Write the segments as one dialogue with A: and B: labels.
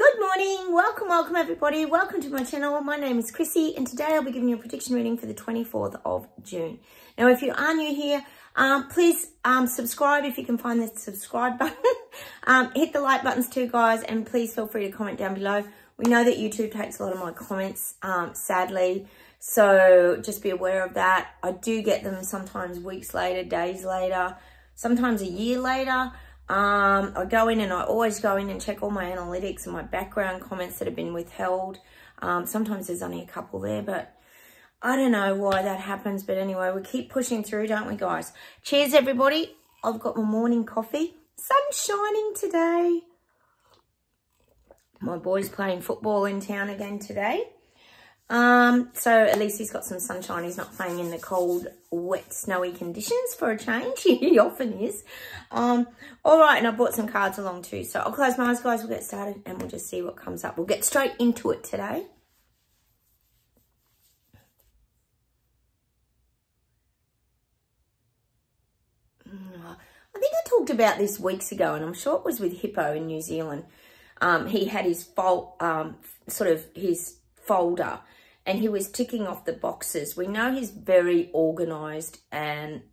A: Good morning, welcome everybody, welcome to my channel. My name is Chrissy and today I'll be giving you a prediction reading for the 24th of June. Now if you are new here, please subscribe if you can find the subscribe button. Hit the like buttons too guys, and please feel free to comment down below. We know that YouTube takes a lot of my comments, sadly, so just be aware of that. I do get them sometimes weeks later, days later, sometimes a year later. I go in and I always go in and check all my analytics and my background comments that have been withheld. Sometimes there's only a couple there, but I don't know why that happens. But anyway, we keep pushing through, don't we, guys? Cheers, everybody. I've got my morning coffee. Sun's shining today. My boy's playing football in town again today. So at least he's got some sunshine. He's not playing in the cold, wet, snowy conditions for a change. He often is. All right, and I brought some cards along too. So I'll close my eyes, guys. We'll get started and we'll just see what comes up. We'll get straight into it today. I think I talked about this weeks ago, and I'm sure it was with Hippo in New Zealand. He had his his folder, and he was ticking off the boxes. We know he's very organised, and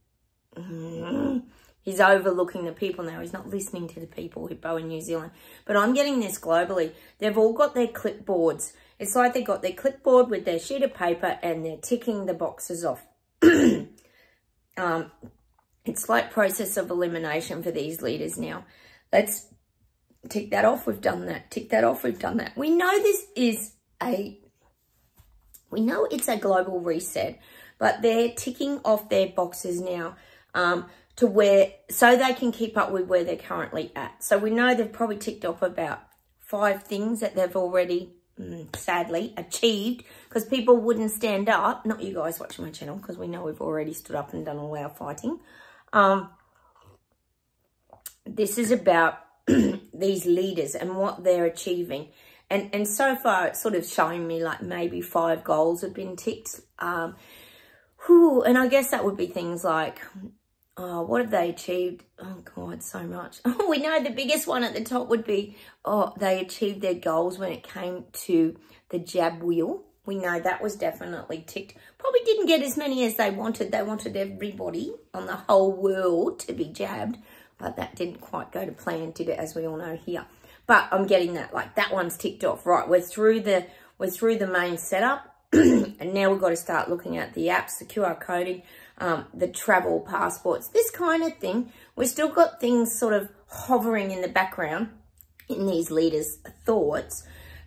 A: he's overlooking the people now. He's not listening to the people, Hippo in New Zealand. But I'm getting this globally. They've all got their clipboards. It's like they've got their clipboard with their sheet of paper and they're ticking the boxes off. It's like process of elimination for these leaders now. Let's tick that off, we've done that. Tick that off, we've done that. We know it's a global reset, but they're ticking off their boxes now so they can keep up with where they're currently at. So we know they've probably ticked off about 5 things that they've already, sadly, achieved, because people wouldn't stand up. Not you guys watching my channel, because we know we've already stood up and done all our fighting. This is about these leaders and what they're achieving. And so far, it's sort of showing me like maybe 5 goals have been ticked. And I guess that would be things like, what have they achieved? Oh, God, so much. We know the biggest one at the top would be, they achieved their goals when it came to the jab wheel. We know that was definitely ticked. Probably didn't get as many as they wanted. They wanted everybody on the whole world to be jabbed, but that didn't quite go to plan, did it, as we all know here. But I'm getting that, like, that one's ticked off. Right, we're through the main setup, and now we've got to start looking at the apps, the QR coding, the travel passports, this kind of thing. We've still got things sort of hovering in the background in these leaders' thoughts,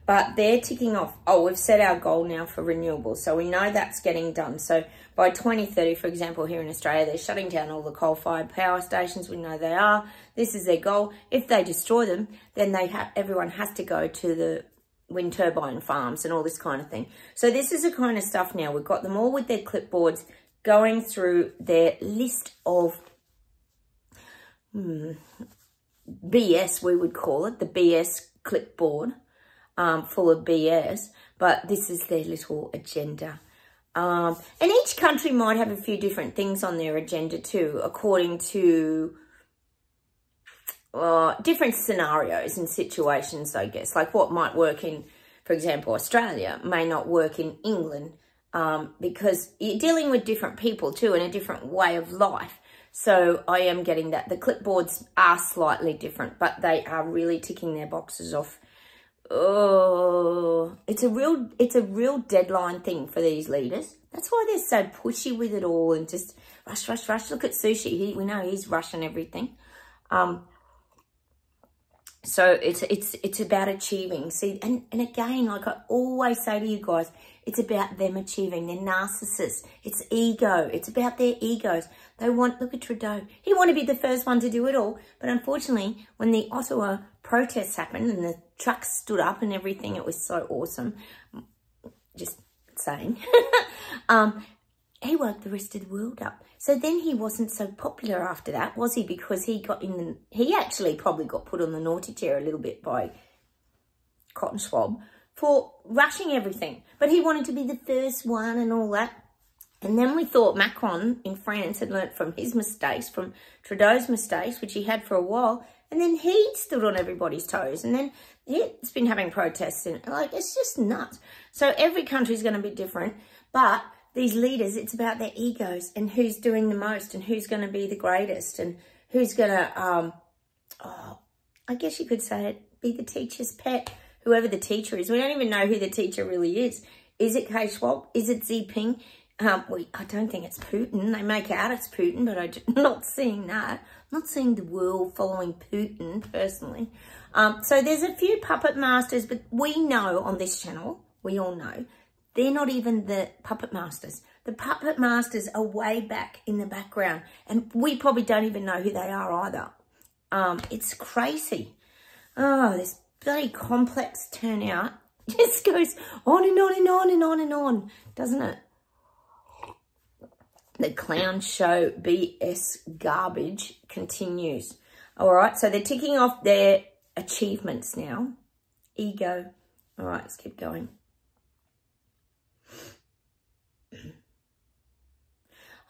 A: but they're ticking off. Oh, we've set our goal now for renewables, so we know that's getting done. So by 2030, for example, here in Australia, they're shutting down all the coal-fired power stations. We know they are. This is their goal. If they destroy them, then everyone has to go to the wind turbine farms and all this kind of thing. So this is the kind of stuff now. We've got them all with their clipboards going through their list of BS, we would call it, the BS clipboard, full of BS, but this is their little agenda. And each country might have a few different things on their agenda too, according to different scenarios and situations, I guess. Like what might work in, for example, Australia may not work in England, because you're dealing with different people too and a different way of life. So I am getting that. The clipboards are slightly different, but they are really ticking their boxes off. Oh, it's a real deadline thing for these leaders. That's why they're so pushy with it all and just rush, rush, rush. Look at Sushi. We know he's rushing everything. So it's about achieving. See, and again, like I always say to you guys, it's about them achieving. They're narcissists. It's ego. It's about their egos. They want, look at Trudeau. He wanted to be the first one to do it all. But unfortunately, when the Ottawa protests happened and the trucks stood up and everything, it was so awesome. Just saying. He woke the rest of the world up. So then he wasn't so popular after that, was he? Because he actually probably got put on the naughty chair a little bit by Cotton Swab for rushing everything. But he wanted to be the first one and all that. And then we thought Macron in France had learnt from his mistakes, from Trudeau's mistakes, which he had for a while. And then he stood on everybody's toes. And then it's been having protests. And like, it's just nuts. So every country's going to be different. But these leaders, it's about their egos and who's doing the most and who's going to be the greatest and who's going to, I guess you could say it, be the teacher's pet, whoever the teacher is. We don't even know who the teacher really is. Is it K. Schwab? Is it Xi Jinping? I don't think it's Putin. They make out it's Putin, but I'm not seeing that. I'm not seeing the world following Putin, personally. So there's a few puppet masters, but we know on this channel, we all know, they're not even the puppet masters. The puppet masters are way back in the background, and we probably don't even know who they are either. It's crazy. Oh, this very complex turnout just goes on and on and on and on and on, doesn't it? The clown show BS garbage continues. All right, so they're ticking off their achievements now. Ego. All right, let's keep going.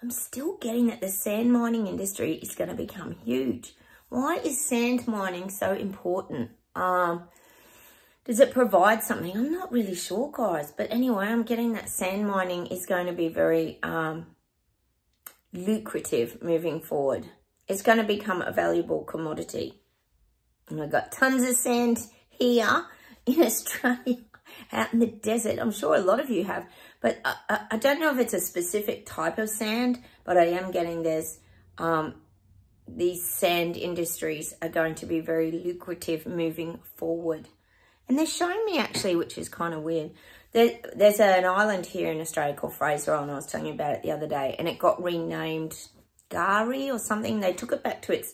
A: I'm still getting that the sand mining industry is going to become huge. Why is sand mining so important? Does it provide something? I'm not really sure, guys. But anyway, I'm getting that sand mining is going to be very lucrative moving forward. It's going to become a valuable commodity. And I've got tons of sand here in Australia, out in the desert. I'm sure a lot of you have. But I don't know if it's a specific type of sand, but I am getting these sand industries are going to be very lucrative moving forward. And they're showing me actually, which is kind of weird. There's an island here in Australia called Fraser Island. I was telling you about it the other day. And it got renamed Gari or something. They took it back to its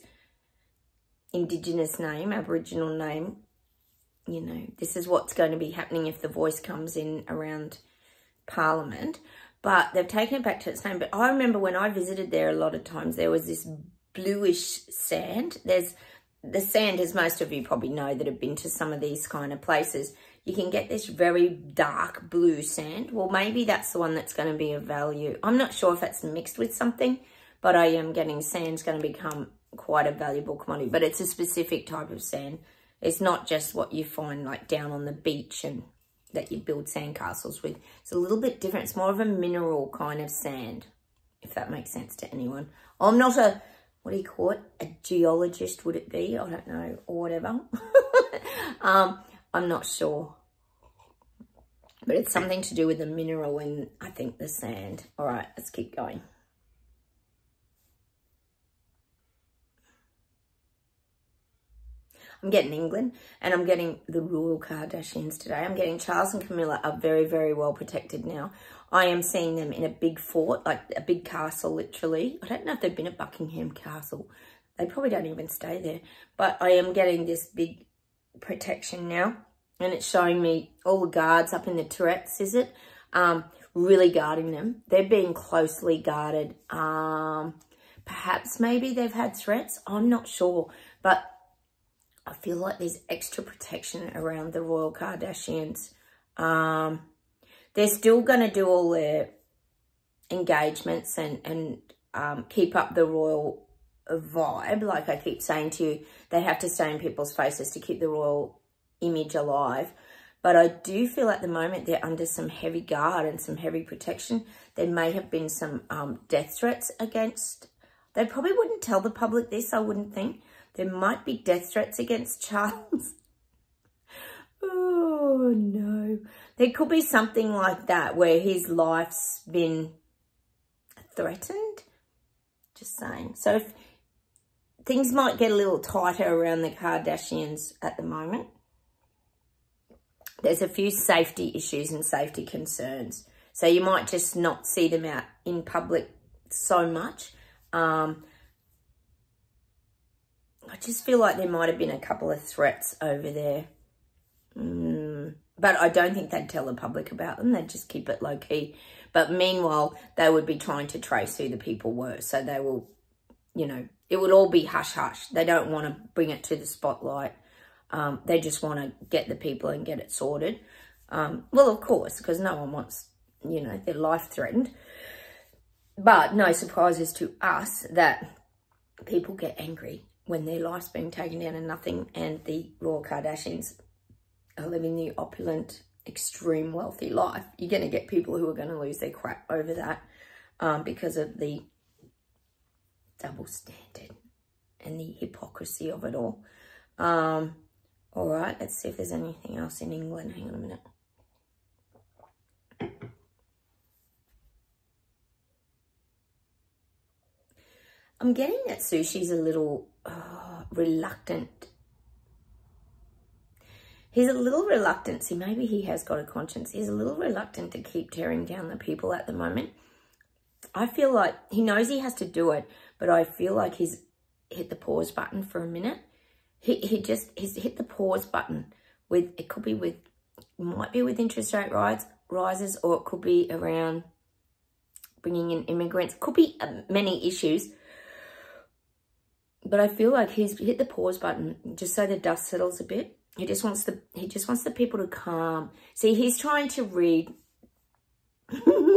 A: Indigenous name, Aboriginal name. You know, this is what's going to be happening if the voice comes in around Parliament. But they've taken it back to its name. But I remember when I visited there a lot of times, there was this bluish sand. There's the sand, as most of you probably know that have been to some of these kind of places, you can get this very dark blue sand. Well, maybe that's the one that's going to be of value. I'm not sure if that's mixed with something, but I am getting sand's going to become quite a valuable commodity. But it's a specific type of sand. It's not just what you find like down on the beach and that you build sandcastles with. It's a little bit different. It's more of a mineral kind of sand, if that makes sense to anyone. I'm not a, what do you call it? A geologist, would it be? I don't know, or whatever. I'm not sure. But it's something to do with the mineral in, I think, the sand. All right, let's keep going. I'm getting England, and I'm getting the royal Kardashians today. I'm getting Charles and Camilla are very, very well protected now. I am seeing them in a big fort, like a big castle, literally. I don't know if they've been at Buckingham Castle. They probably don't even stay there. But I am getting this big protection now. And it's showing me all the guards up in the turrets, is it? Really guarding them. They're being closely guarded. Perhaps maybe they've had threats. I'm not sure. But I feel like there's extra protection around the royal Kardashians. They're still going to do all their engagements and keep up the royal vibe. Like I keep saying to you, they have to stay in people's faces to keep the royal image alive. But I do feel at the moment they're under some heavy guard and some heavy protection. There may have been some death threats against... They probably wouldn't tell the public this, I wouldn't think. There might be death threats against Charles. Oh, no. There could be something like that where his life's been threatened. Just saying. So if things might get a little tighter around the Kardashians at the moment. There's a few safety issues and safety concerns. So you might just not see them out in public so much. I just feel like there might have been a couple of threats over there. But I don't think they'd tell the public about them. They'd just keep it low key. But meanwhile, they would be trying to trace who the people were. So they will, you know, it would all be hush hush. They don't want to bring it to the spotlight. They just want to get the people and get it sorted. Well, of course, because no one wants, you know, their life threatened. But no surprises to us that people get angry when their life's being taken down and nothing, and the Royal Kardashians are living the opulent, extreme wealthy life, you're going to get people who are going to lose their crap over that because of the double standard and the hypocrisy of it all. All right, let's see if there's anything else in England. Hang on a minute. I'm getting that Sushi's a little reluctant. He's a little reluctant. See, maybe he has got a conscience. He's a little reluctant to keep tearing down the people at the moment. I feel like he knows he has to do it, but I feel like he's hit the pause button for a minute. He's hit the pause button with, it could be with, might be with interest rate rises, or it could be around bringing in immigrants. Could be many issues. But I feel like he's hit the pause button just so the dust settles a bit. He just wants the people to calm. See, he's trying to read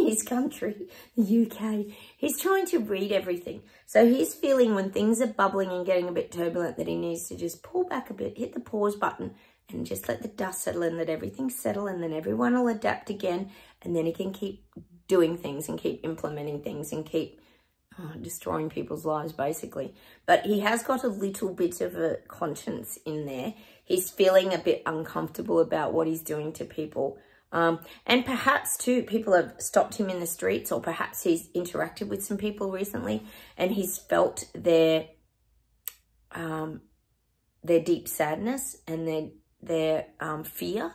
A: his country, the UK. He's trying to read everything. So he's feeling when things are bubbling and getting a bit turbulent that he needs to just pull back a bit, hit the pause button, and just let the dust settle and let everything settle, and then everyone will adapt again, and then he can keep doing things and keep implementing things and keep destroying people's lives, basically. But he has got a little bit of a conscience in there. He's feeling a bit uncomfortable about what he's doing to people. And perhaps, too, people have stopped him in the streets, or perhaps he's interacted with some people recently and he's felt their deep sadness and their fear.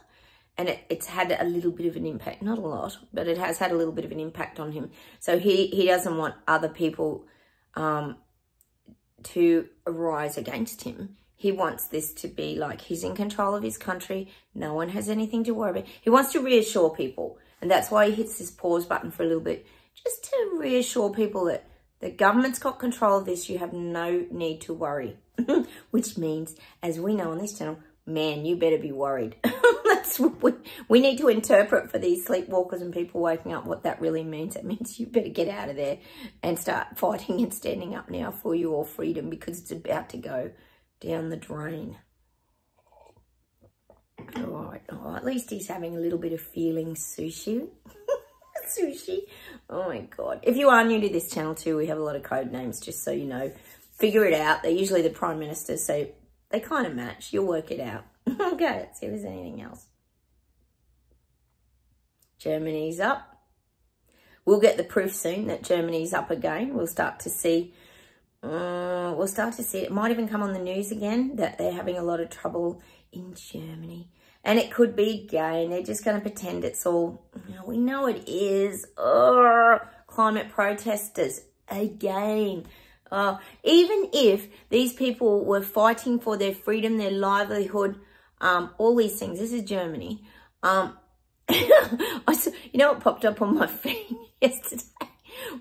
A: And it's had a little bit of an impact, not a lot, but it has had a little bit of an impact on him. So he doesn't want other people to rise against him. He wants this to be like he's in control of his country. No one has anything to worry about. He wants to reassure people. And that's why he hits this pause button for a little bit, just to reassure people that the government's got control of this. You have no need to worry. Which means, as we know on this channel, man, you better be worried. That's what we need to interpret for these sleepwalkers and people waking up what that really means. It means you better get out of there and start fighting and standing up now for your freedom, because it's about to go down the drain. All right. Oh, at least he's having a little bit of feeling, Sushi. Sushi. Oh, my God. If you are new to this channel too, we have a lot of code names, just so you know. Figure it out. They're usually the Prime Minister, so they kind of match. You'll work it out. Okay, let's see if there's anything else. Germany's up. We'll get the proof soon that Germany's up again. We'll start to see. It might even come on the news again that they're having a lot of trouble in Germany. And it could be again. They're just going to pretend it's all, we know it is. Climate protesters again. Even if these people were fighting for their freedom, their livelihood, all these things. This is Germany. What popped up on my feed yesterday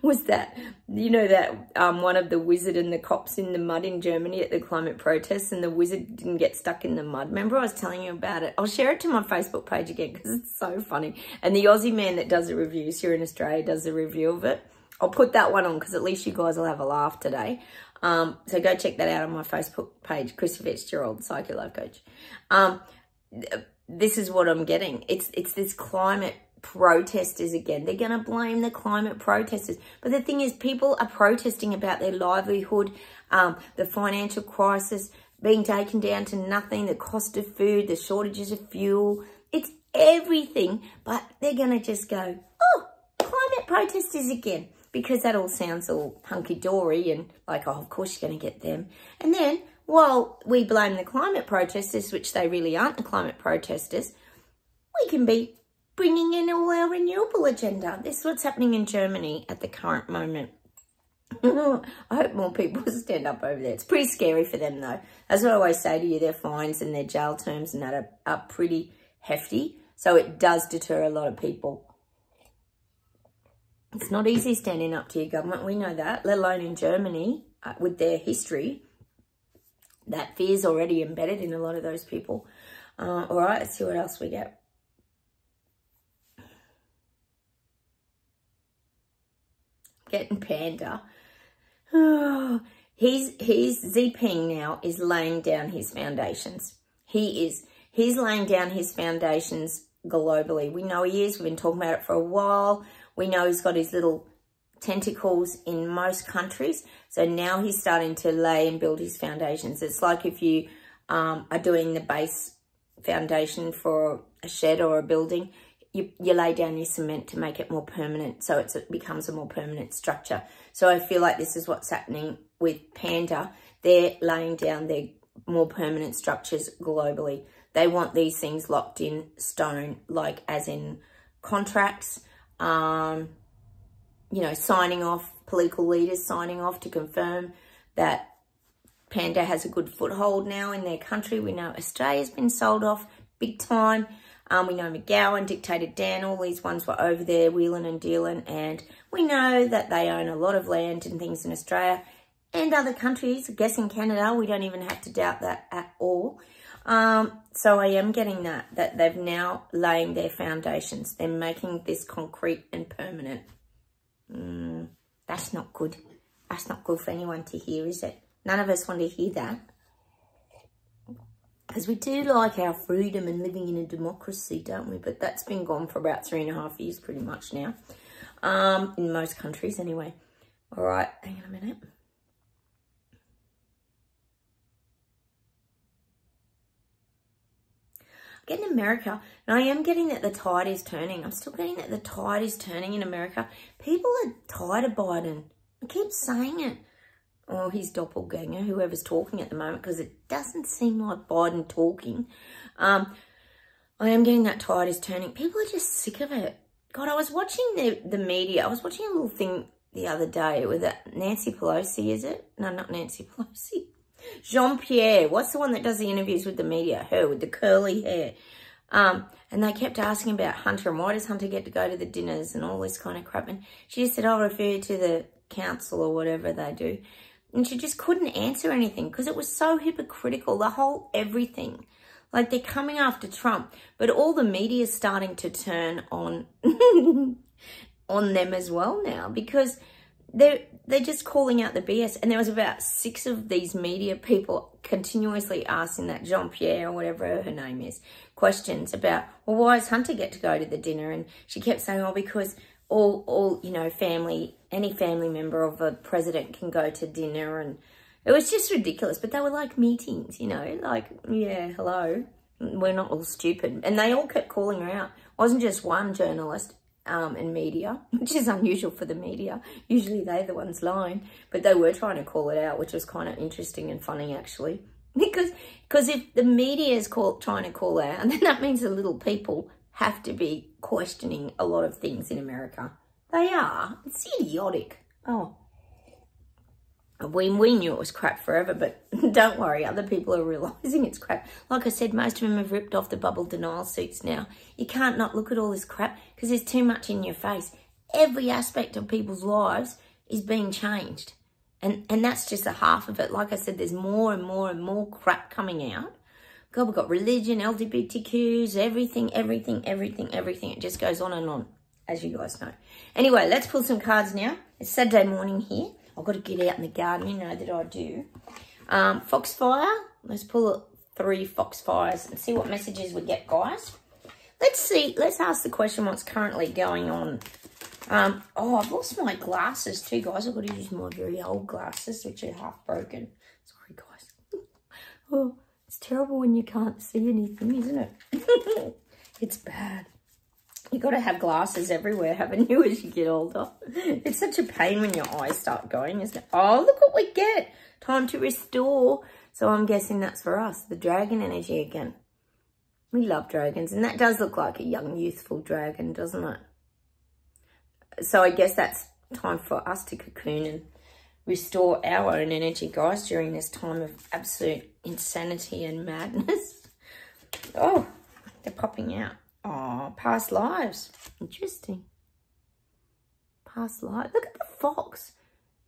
A: was that, one of the wizard and the cops in the mud in Germany at the climate protests, and the wizard didn't get stuck in the mud. Remember I was telling you about it? I'll share it to my Facebook page again because it's so funny. And the Aussie man that does the reviews here in Australia does the review of it. I'll put that one on because at least you guys will have a laugh today. So go check that out on my Facebook page, Chrissy Fitzgerald Psychic Life Coach. This is what I'm getting. It's this climate protesters again. They're going to blame the climate protesters. But the thing is, people are protesting about their livelihood, the financial crisis being taken down to nothing, the cost of food, the shortages of fuel. It's everything. But they're going to just go, oh, climate protesters again. Because that all sounds all hunky-dory and like, oh, of course you're going to get them. And then, while we blame the climate protesters, which they really aren't the climate protesters, we can be bringing in all our renewable agenda. This is what's happening in Germany at the current moment. I hope more people stand up over there. It's pretty scary for them, though. That's what I always say to you. Their fines and their jail terms and that are pretty hefty. So it does deter a lot of people. It's not easy standing up to your government. We know that, let alone in Germany with their history. That fear's already embedded in a lot of those people. All right, let's see what else we get. Getting Panda. Oh, He's Xi now is laying down his foundations. He's laying down his foundations globally. We know he is. We've been talking about it for a while. We know he's got his little tentacles in most countries. So now he's starting to lay and build his foundations. It's like if you are doing the base foundation for a shed or a building, you lay down your cement to make it more permanent, so it becomes a more permanent structure. So I feel like this is what's happening with Panda. They're laying down their more permanent structures globally. They want these things locked in stone, like as in contracts, you know, signing off, political leaders signing off to confirm that Panda has a good foothold now in their country. We know Australia's been sold off big time. We know McGowan, Dictator Dan, all these ones were over there wheeling and dealing. And we know that they own a lot of land and things in Australia and other countries. I guess in Canada, we don't even have to doubt that at all. So I am getting that they've now laying their foundations. They're making this concrete and permanent. That's not good. That's not good for anyone to hear, is it? None of us want to hear that. Because we do like our freedom and living in a democracy, don't we? But that's been gone for about 3.5 years pretty much now. In most countries anyway. All right, hang on a minute. Getting America, and I am getting that the tide is turning. I'm still getting that the tide is turning in America. People are tired of Biden. I keep saying it. Or his doppelganger, whoever's talking at the moment, because it doesn't seem like Biden talking. I am getting that tide is turning. People are just sick of it. God, I was watching the media. I was watching a little thing the other day with Nancy Pelosi, is it? No, not Nancy Pelosi. Jean-Pierre. What's the one that does the interviews with the media? Her with the curly hair. And they kept asking about Hunter and why does Hunter get to go to the dinners and all this kind of crap. And she just said, I'll refer you to the council or whatever they do. And she just couldn't answer anything because it was so hypocritical, the whole everything. Like they're coming after Trump, but all the media is starting to turn on on them as well now because they're just calling out the BS. And there was about 6 of these media people continuously asking that Jean-Pierre or whatever her name is questions about, well, why does Hunter get to go to the dinner? And she kept saying, oh, because all you know, any family member of a president can go to dinner. And it was just ridiculous. But they were like meetings, you know, like, yeah, hello, we're not all stupid. And they all kept calling her out. It wasn't just one journalist and media, which is unusual for the media. Usually they're the ones lying. But they were trying to call it out, which was kind of interesting and funny, actually. Because if the media is trying to call out, and then that means the little people have to be questioning a lot of things in America. They are. It's idiotic. Oh. We knew it was crap forever, but don't worry, other people are realising it's crap. Like I said, most of them have ripped off the bubble denial suits now. You can't not look at all this crap because there's too much in your face. Every aspect of people's lives is being changed. And that's just a half of it. Like I said, there's more and more and more crap coming out. God, we've got religion, LGBTQs, everything. It just goes on and on, as you guys know. Anyway, let's pull some cards now. It's Saturday morning here. I've got to get out in the garden. You know that I do. Foxfire. Let's pull 3 Foxfires and see what messages we get, guys. Let's see. Let's ask the question what's currently going on. Oh, I've lost my glasses too, guys. I've got to use my very old glasses, which are half broken. Sorry, guys. Oh. It's terrible when you can't see anything, isn't it? It's bad. You've got to have glasses everywhere, haven't you, as you get older? It's such a pain when your eyes start going, isn't it? Oh, look what we get. Time to restore. So I'm guessing that's for us, the dragon energy again. We love dragons, and that does look like a young, youthful dragon, doesn't it? So I guess that's time for us to cocoon and restore our own energy, guys, during this time of absolute insanity and madness. Oh, they're popping out. Oh, past lives. Interesting. Past lives. Look at the fox.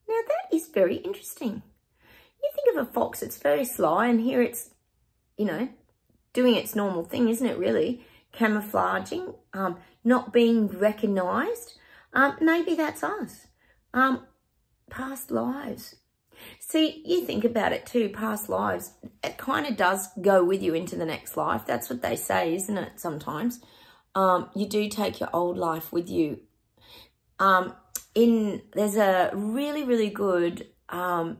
A: Now, that is very interesting. You think of a fox, it's very sly, and here it's, you know, doing its normal thing, isn't it, really? Camouflaging, not being recognised. Maybe that's us. Past lives. See, you think about it too, past lives, it kind of does go with you into the next life. That's what they say, isn't it, sometimes? You do take your old life with you. There's a really, really good, I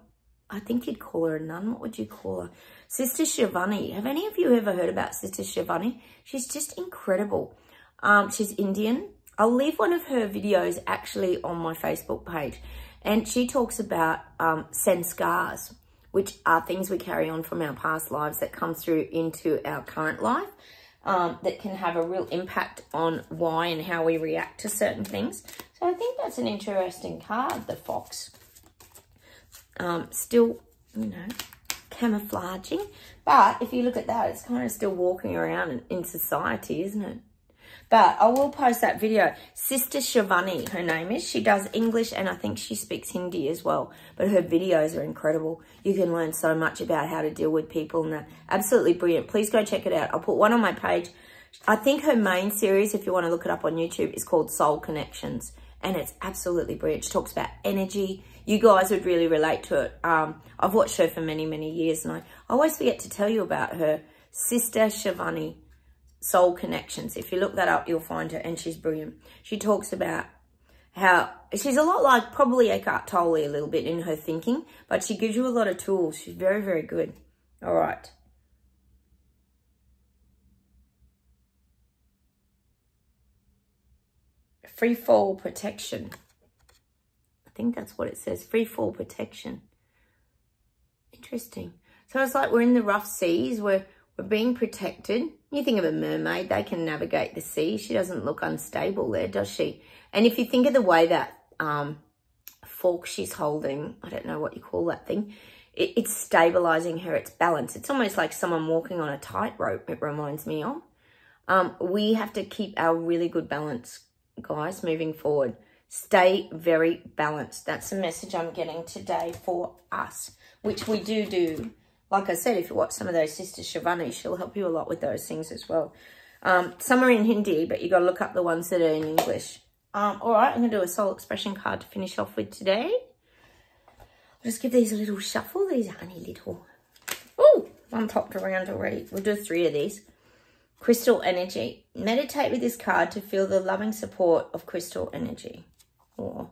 A: think you'd call her a nun. What would you call her? Sister Shivani. Have any of you ever heard about Sister Shivani? She's just incredible. She's Indian. I'll leave one of her videos actually on my Facebook page. And she talks about sanskars, which are things we carry on from our past lives that come through into our current life, that can have a real impact on why and how we react to certain things. So I think that's an interesting card, the fox. Still, you know, camouflaging. But if you look at that, it's kind of still walking around in society, isn't it? But I will post that video. Sister Shivani, her name is. She does English and I think she speaks Hindi as well. But her videos are incredible. You can learn so much about how to deal with people and they're absolutely brilliant. Please go check it out. I'll put one on my page. I think her main series, if you want to look it up on YouTube, is called Soul Connections. And it's absolutely brilliant. She talks about energy. You guys would really relate to it. I've watched her for many, many years. And I always forget to tell you about her. Sister Shivani. Soul Connections. If you look that up, you'll find her, and she's brilliant. She talks about how she's a lot like probably Eckhart Tolle a little bit in her thinking, but she gives you a lot of tools. She's very, very good. All right. Free fall protection. I think that's what it says. Free fall protection. Interesting. So it's like we're in the rough seas. We're being protected. You think of a mermaid, they can navigate the sea. She doesn't look unstable there, does she? And if you think of the way that fork she's holding, I don't know what you call that thing, it's stabilizing her, it's balance. It's almost like someone walking on a tightrope, it reminds me of. We have to keep our really good balance, guys, moving forward. Stay very balanced. That's the message I'm getting today for us, which we do. Like I said, if you watch some of those Sister Shivani, she'll help you a lot with those things as well. Some are in Hindi, but you got to look up the ones that are in English. All right, I'm going to do a soul expression card to finish off with today. I'll just give these a little shuffle. These are only little. Oh, one popped around already. We'll do 3 of these. Crystal energy. Meditate with this card to feel the loving support of crystal energy. Or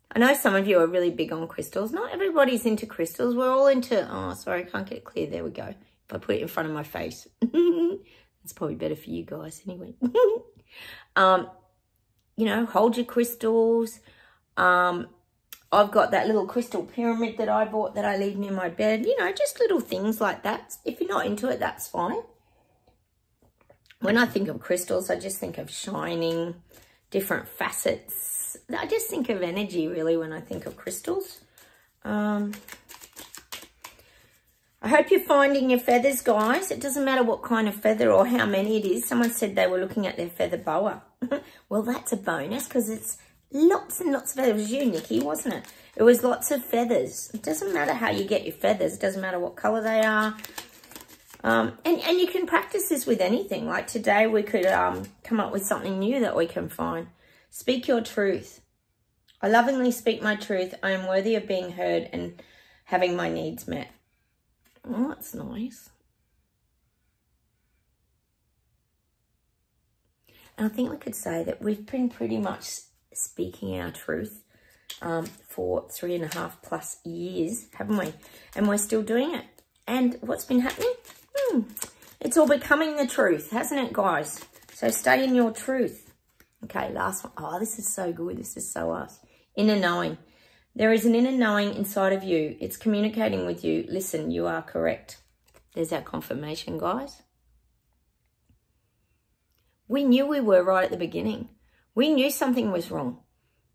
A: I know some of you are really big on crystals. Not everybody's into crystals. We're all into... Oh, sorry, I can't get it clear. There we go. If I put it in front of my face. It's probably better for you guys anyway. You know, hold your crystals. I've got that little crystal pyramid that I bought that I leave near my bed. You know, just little things like that. If you're not into it, that's fine. When I think of crystals, I just think of shining, different facets. I just think of energy, really, when I think of crystals. I hope you're finding your feathers, guys. It doesn't matter what kind of feather or how many it is. Someone said they were looking at their feather boa. Well, that's a bonus because it's lots and lots of feathers. It was you, Nikki, wasn't it? It was lots of feathers. It doesn't matter how you get your feathers. It doesn't matter what colour they are. And you can practice this with anything. Like today, we could come up with something new that we can find. Speak your truth. I lovingly speak my truth. I am worthy of being heard and having my needs met. Oh, that's nice. And I think we could say that we've been pretty much speaking our truth for 3.5+ years, haven't we? And we're still doing it. And what's been happening? It's all becoming the truth, hasn't it, guys? So stay in your truth. Okay, last one. Oh, this is so good. This is so us. Inner knowing. There is an inner knowing inside of you. It's communicating with you. Listen, you are correct. There's our confirmation, guys. We knew we were right at the beginning. We knew something was wrong.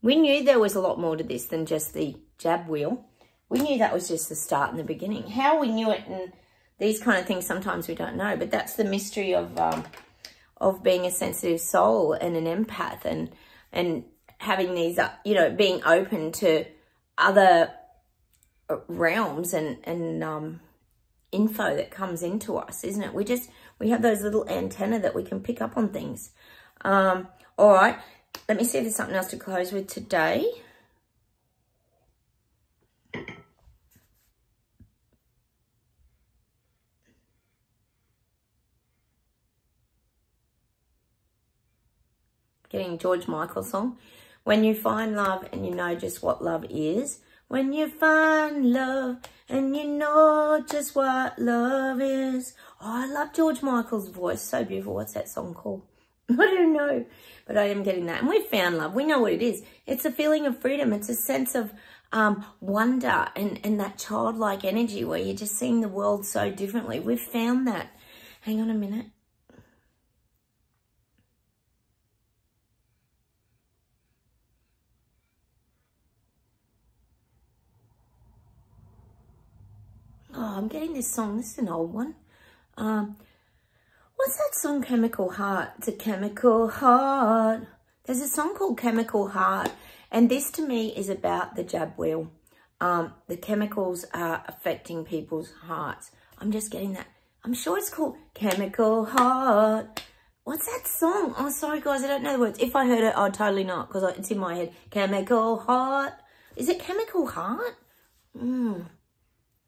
A: We knew there was a lot more to this than just the jab wheel. We knew that was just the start in the beginning. How we knew it and these kind of things, sometimes we don't know. But that's the mystery of being a sensitive soul and an empath and having these, you know, being open to other realms and info that comes into us, isn't it? We have those little antennae that we can pick up on things. All right, let me see if there's something else to close with today. getting a George Michael song. When you find love and you know just what love is. When you find love and you know just what love is. Oh, I love George Michael's voice. So beautiful. What's that song called? I don't know. But I am getting that. And we've found love. We know what it is. It's a feeling of freedom. It's a sense of wonder and that childlike energy where you're just seeing the world so differently. We've found that. Hang on a minute. Oh, I'm getting this song. This is an old one. What's that song, Chemical Heart? It's a Chemical Heart. There's a song called Chemical Heart. And this to me is about the jab wheel. The chemicals are affecting people's hearts. I'm just getting that. I'm sure it's called Chemical Heart. What's that song? Oh, sorry, guys. I don't know the words. If I heard it, I'd totally not because it's in my head. Chemical Heart. Is it Chemical Heart?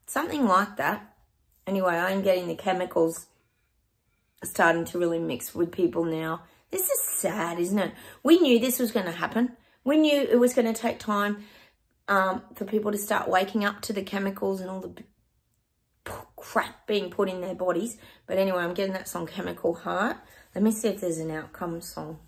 A: Something like that. Anyway, I'm getting the chemicals starting to really mix with people now. This is sad, isn't it? We knew this was going to happen. We knew it was going to take time for people to start waking up to the chemicals and all the crap being put in their bodies. But anyway, I'm getting that song, Chemical Heart. Let me see if there's an outcome song.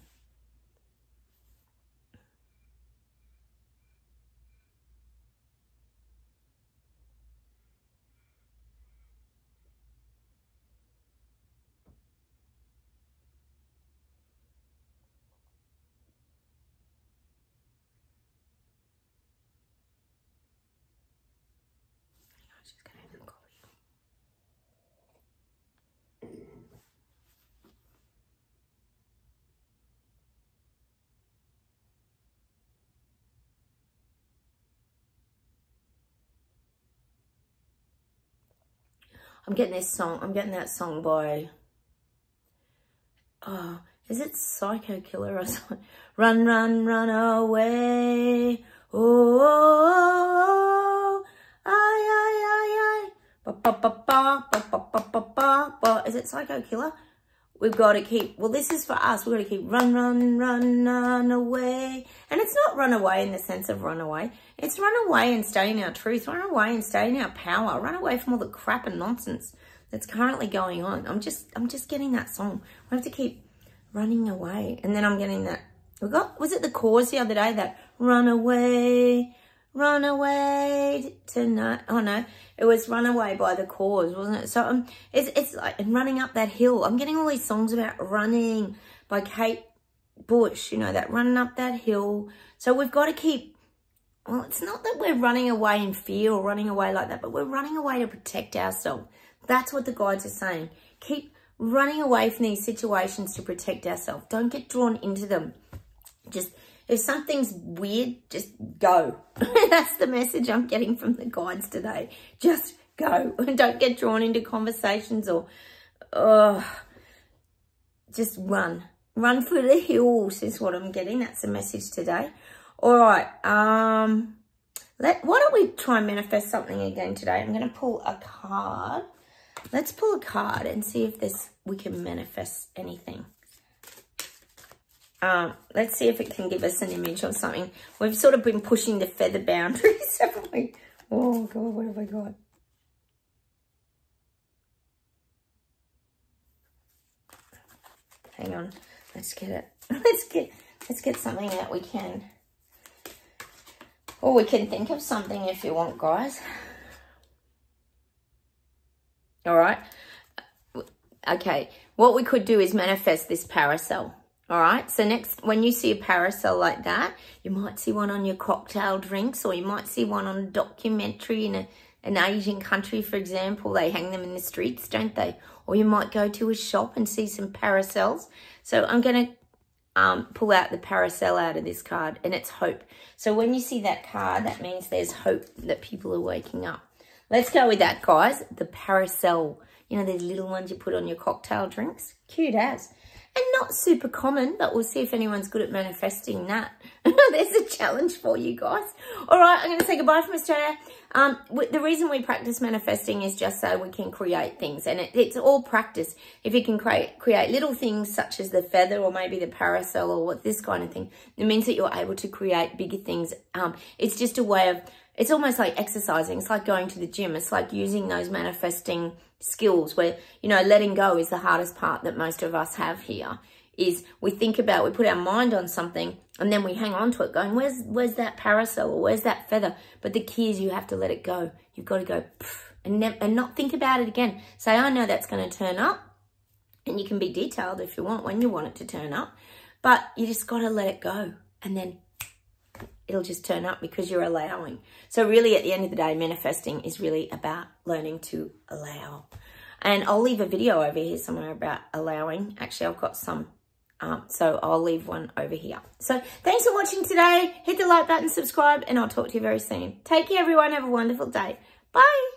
A: I'm getting this song. I'm getting that song by, oh, is it Psycho Killer or something? Run, run, run away. Oh, I. Ba, ba, ba, ba, ba, ba, ba, ba, ba, ba. Is it Psycho Killer? We've got to keep, well, this is for us. We've got to keep run, run, run, run away. And it's not run away in the sense of run away. It's run away and stay in our truth. Run away and stay in our power. Run away from all the crap and nonsense that's currently going on. I'm just getting that song. We have to keep running away. And then I'm getting that. Was it the chorus the other day that run away tonight? Oh no, it was Run Away by the Cause, wasn't it? So it's like and running up that hill. I'm getting all these songs about running by Kate Bush, you know, that running up that hill. So we've got to keep, well, it's not that we're running away in fear or running away like that, but we're running away to protect ourselves. That's what the guides are saying. Keep running away from these situations to protect ourselves. Don't get drawn into them. Just, if something's weird, just go. That's the message I'm getting from the guides today. Just go. Don't get drawn into conversations or just run. Run for the hills is what I'm getting. That's the message today. All right. Why don't we try and manifest something again today? I'm going to pull a card. Let's pull a card and see if we can manifest anything. Let's see if it can give us an image or something. We've sort of been pushing the feather boundaries, haven't we? Oh, God, what have I got? Hang on. Let's get it. Let's get something that we can. Or we can think of something if you want, guys. All right. Okay. What we could do is manifest this parasol. All right. So next, when you see a parasol like that, you might see one on your cocktail drinks, or you might see one on a documentary in an Asian country, for example. They hang them in the streets, don't they? Or you might go to a shop and see some parasols. So I'm going to pull out the parasol out of this card, and it's hope. So when you see that card, that means there's hope that people are waking up. Let's go with that, guys. The parasol. You know, these little ones you put on your cocktail drinks? Cute as. and not super common, but we'll see if anyone's good at manifesting that. There's a challenge for you guys. All right, I'm going to say goodbye from Australia. The reason we practice manifesting is just so we can create things, and it's all practice. If you can create little things such as the feather or maybe the parasol or what this kind of thing, it means that you're able to create bigger things. It's just a way of, it's almost like exercising. It's like going to the gym. It's like using those manifesting skills where, you know, letting go is the hardest part that most of us have here. Is we think about, we put our mind on something and then we hang on to it going, where's that parasol or where's that feather? But the key is you have to let it go. You've got to go and not think about it again. Say, I know that's going to turn up, and you can be detailed if you want when you want it to turn up, but you just got to let it go, and then it'll just turn up because you're allowing. So really at the end of the day, manifesting is really about learning to allow. And I'll leave a video over here somewhere about allowing. Actually, I've got some. So I'll leave one over here. So thanks for watching today. Hit the like button, subscribe, and I'll talk to you very soon. Take care, everyone. Have a wonderful day. Bye.